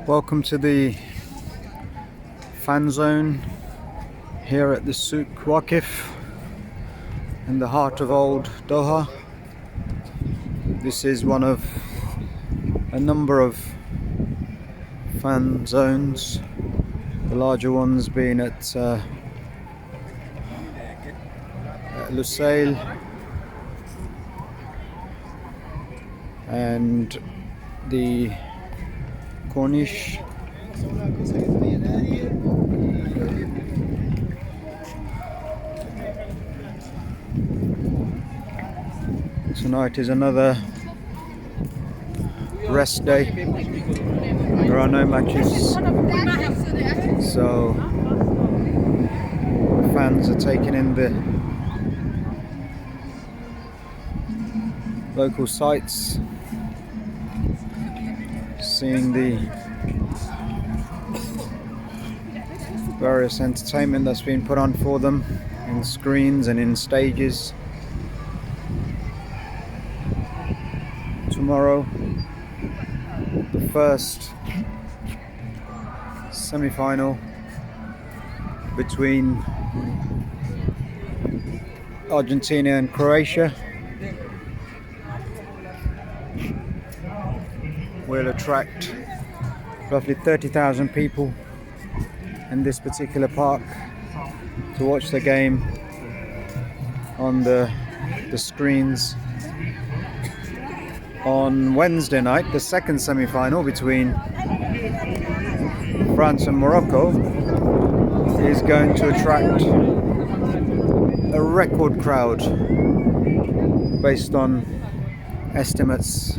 Welcome to the fan zone here at the Souq Waqif in the heart of Old Doha. This is one of a number of fan zones, the larger ones being at Lusail and the Corniche. Tonight is another rest day. There are no matches, so the fans are taking in the local sights, seeing the various entertainment that's been put on for them in screens and in stages. Tomorrow, the first semi-final between Argentina and Croatia will attract roughly 30,000 people in this particular park to watch the game on the screens. On Wednesday night, the second semi-final between France and Morocco is going to attract a record crowd based on estimates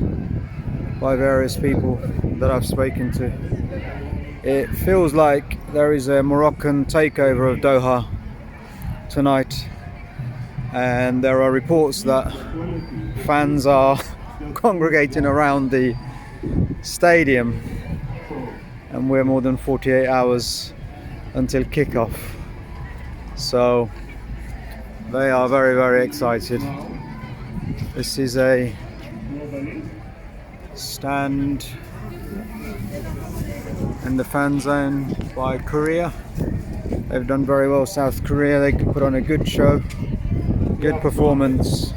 by various people that I've spoken to. It feels like there is a Moroccan takeover of Doha tonight, and there are reports that fans are congregating around the stadium, and we're more than 48 hours until kickoff, so they are very, very excited. This is a stand in the fan zone by Korea. They've done very well, South Korea. They could put on a good show, good performance.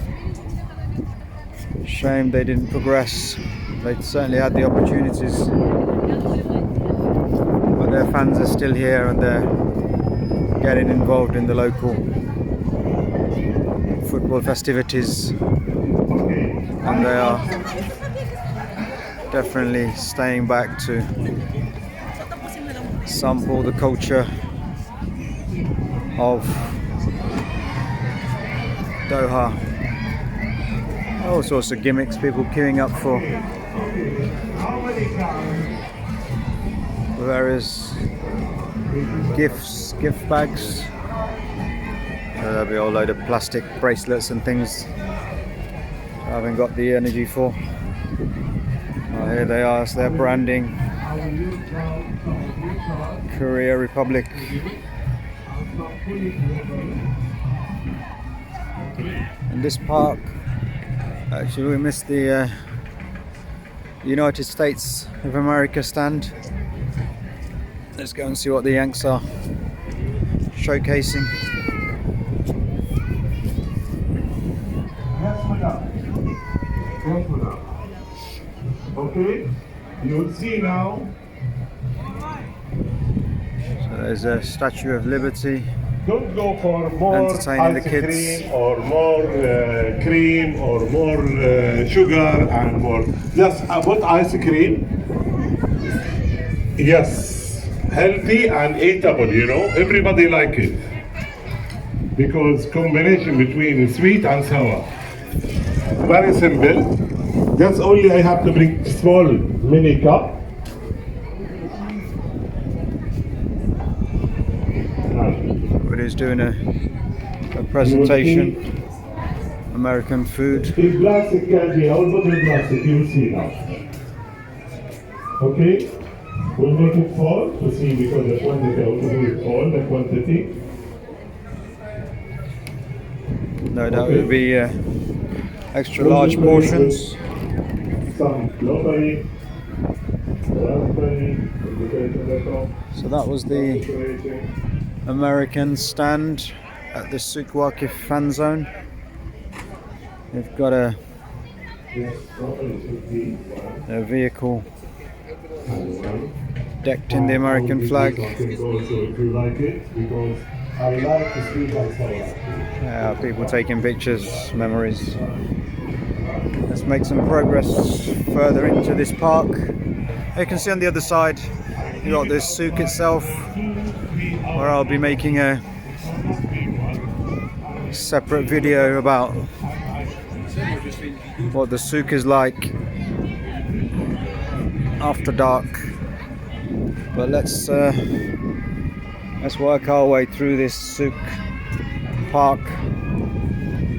Shame they didn't progress. They certainly had the opportunities, but their fans are still here and they're getting involved in the local football festivities, and they are definitely staying back to sample the culture of Doha. All sorts of gimmicks, people queuing up for various gifts, gift bags. There'll be a whole load of plastic bracelets and things I haven't got the energy for. Here they are, it's their branding. Korea Republic. In this park, actually we missed the United States of America stand. Let's go and see what the Yanks are showcasing. Okay, you'll see now. So there's a Statue of Liberty. Don't go for more Entertaining the ice kids. cream or more cream or more sugar and more. Just put ice cream. Yes, healthy and eatable. You know, everybody like it because combination between sweet and sour. Very simple. That's only I have to bring small mini cup. Everybody's doing a presentation. American food. If plastic can be all but in plastic, you will see now. Okay? We'll make it fall to see because the quantity will do it all, the quantity. No doubt it would be extra large portions. Some globally So that was the American stand at the Souq Waqif fan zone. They've got a vehicle decked in the American flag. People taking pictures, memories. Let's make some progress further into this park. You can see on the other side you got this souk itself, where I'll be making a separate video about what the souk is like after dark. But let's work our way through this Souq Park.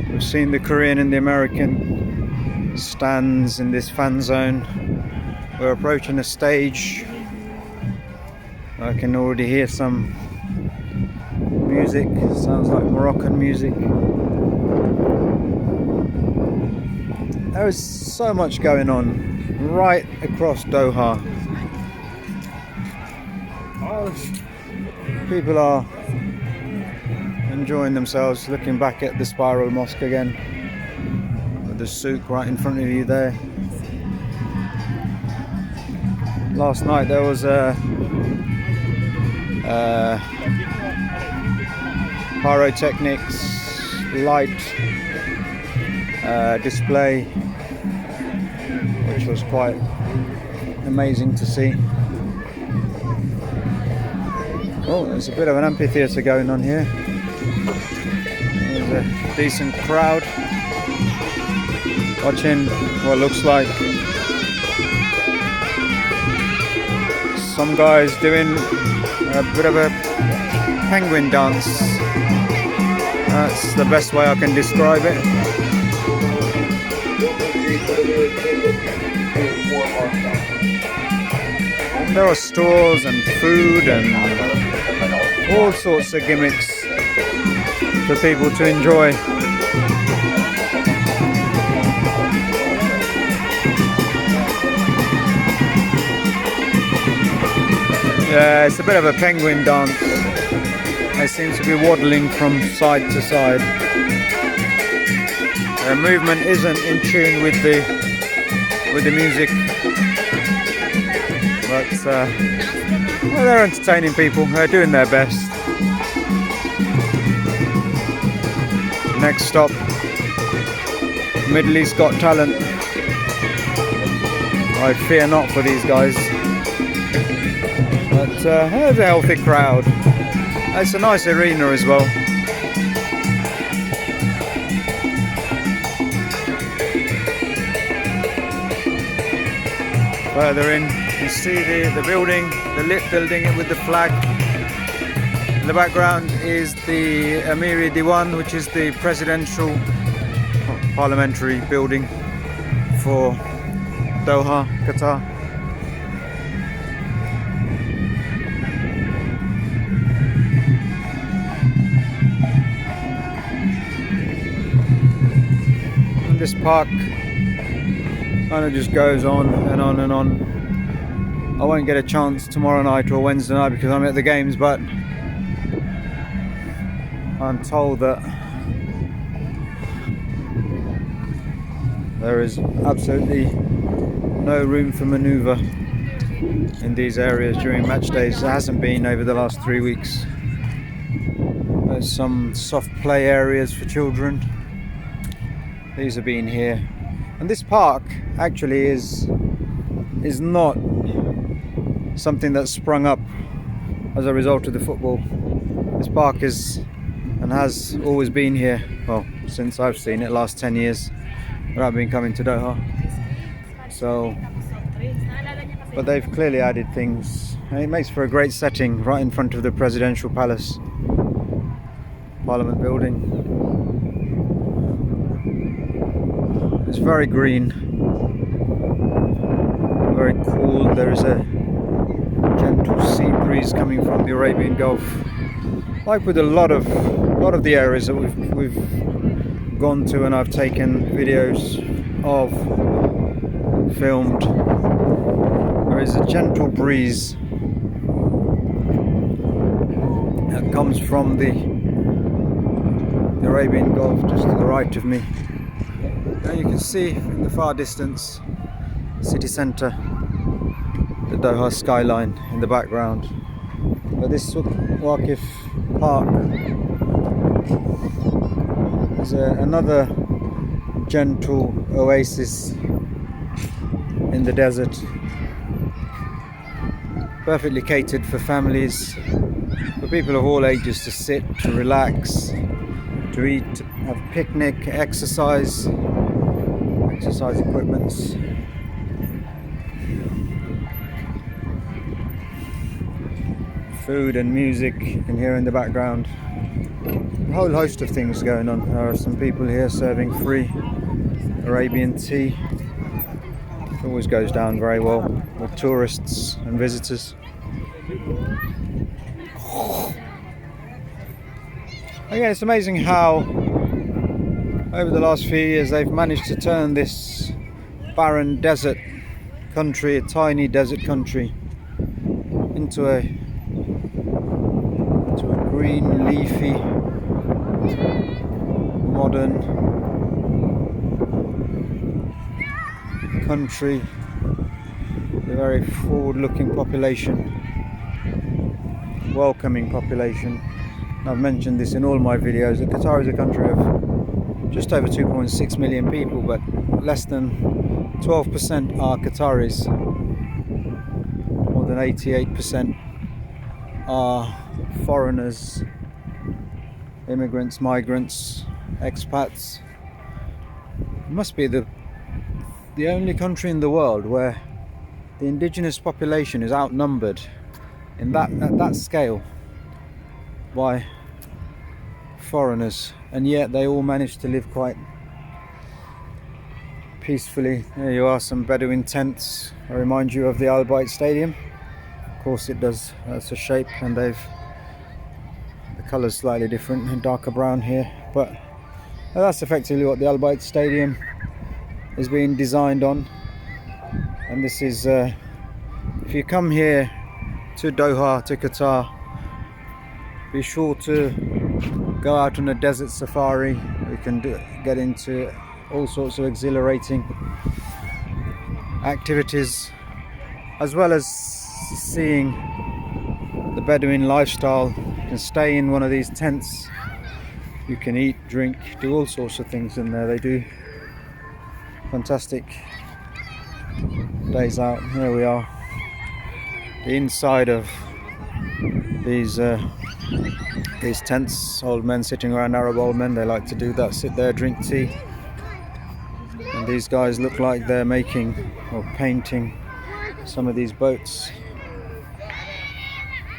We've seen the Korean and the American stands in this fan zone. We're approaching a stage. I can already hear some music. Sounds like Moroccan music. There is so much going on right across Doha. People are enjoying themselves, looking back at the Spiral Mosque again, with the souk right in front of you there. Last night there was a pyrotechnics light display, which was quite amazing to see. Oh, there's a bit of an amphitheatre going on here. There's a decent crowd watching what looks like some guys doing a bit of a penguin dance. That's the best way I can describe it. There are stores and food and all sorts of gimmicks for people to enjoy. Yeah, it's a bit of a penguin dance. They seem to be waddling from side to side. Their movement isn't in tune with the music, but well, they're entertaining people. They're doing their best. Next stop, Middle East Got Talent. I fear not for these guys. But there's a healthy crowd. It's a nice arena as well. Further in, you see the building, the lit building with the flag. In the background is the Amiri Diwan, which is the presidential parliamentary building for Doha, Qatar. This park kind of just goes on and on and on. I won't get a chance tomorrow night or Wednesday night because I'm at the games, but I'm told that there is absolutely no room for manoeuvre in these areas during match days. There hasn't been over the last 3 weeks. There's some soft play areas for children. These have been here, and this park actually is not something that sprung up as a result of the football. This park is and has always been here, well, since I've seen it, last 10 years that I've been coming to Doha. So, but they've clearly added things, and it makes for a great setting right in front of the presidential palace, Parliament building. It's very green, very cool. There is a gentle sea breeze coming from the Arabian Gulf. Like with a lot of the areas that we've gone to and I've taken videos of, filmed. There is a gentle breeze that comes from the Arabian Gulf just to the right of me. Now you can see in the far distance city centre, the Doha skyline in the background. But this Souq Waqif Park is another gentle oasis in the desert, perfectly catered for families, for people of all ages to sit, to relax, to eat, have picnic, exercise equipments. Food and music you can hear in the background. A whole host of things going on. There are some people here serving free Arabian tea. It always goes down very well with tourists and visitors. Again, it's amazing how over the last few years they've managed to turn this barren desert country, a tiny desert country, into a green, leafy, modern country, a very forward-looking population, welcoming population. I've mentioned this in all my videos that Qatar is a country of just over 2.6 million people, but less than 12% are Qataris. More than 88% are foreigners, immigrants, migrants, expats. It must be the only country in the world where the indigenous population is outnumbered in at that scale by foreigners, and yet they all manage to live quite peacefully. There you are, some Bedouin tents. I remind you of the Al Bayt Stadium. Of course it does. That's a shape, and the colour's slightly different and darker brown here, but that's effectively what the Al Bayt Stadium is being designed on. And this is if you come here to Doha, to Qatar, be sure to go out on a desert safari. We can get into all sorts of exhilarating activities, as well as seeing the Bedouin lifestyle. You can stay in one of these tents, you can eat, drink, do all sorts of things in there. They do fantastic days out. Here we are, the inside of these tents. Old men sitting around, Arab old men, they like to do that, sit there, drink tea. And these guys look like they're making or painting some of these boats.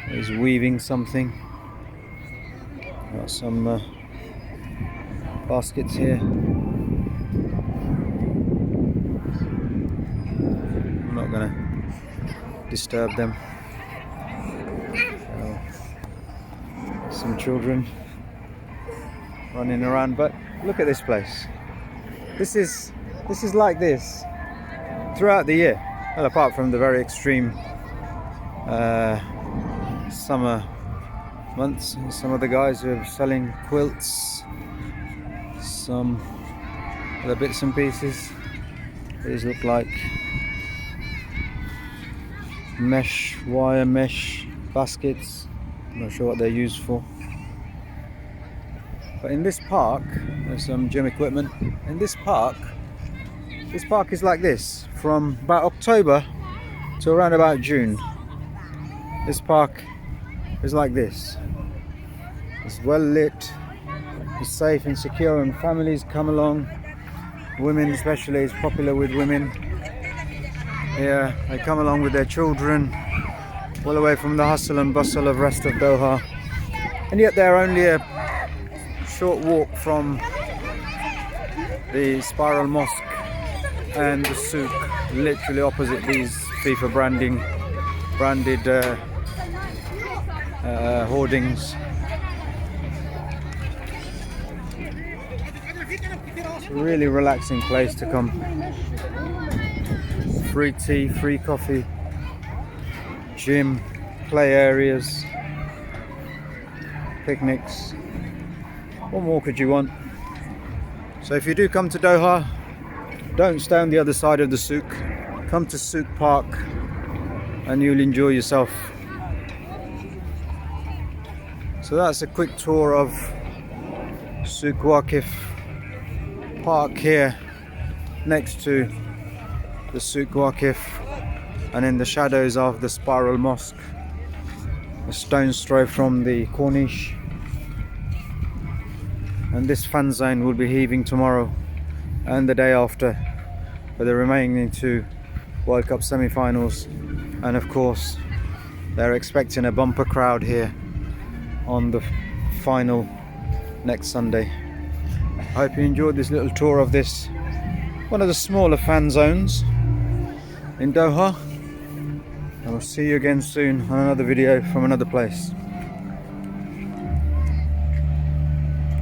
He's weaving something. Got some baskets here. I'm not going to disturb them. Some children running around, but look at this place. This is like this throughout the year. Well, apart from the very extreme summer months. Some of the guys who are selling quilts, some other bits and pieces. These look like wire mesh baskets. I'm not sure what they're used for. But in this park, there's some gym equipment. In this park is like this from about October to around about June. This park is like this. It's well lit, it's safe and secure, and families come along. Women especially, is popular with women. Here they come along with their children, well away from the hustle and bustle of rest of Doha, and yet they're only a short walk from the Spiral Mosque and the Souq, literally opposite these FIFA branded hoardings. It's a really relaxing place to come. Free tea, free coffee, gym, play areas, picnics. What more could you want? So if you do come to Doha, don't stay on the other side of the Souq. Come to Souq Park and you'll enjoy yourself. So that's a quick tour of Souq Waqif Park here next to the Souq Waqif, and in the shadows of the Spiral Mosque, a stone's throw from the Corniche. And this fan zone will be heaving tomorrow and the day after for the remaining two World Cup semi-finals, and of course they're expecting a bumper crowd here on the final next Sunday. I hope you enjoyed this little tour of this, one of the smaller fan zones in Doha. I will see you again soon on another video from another place.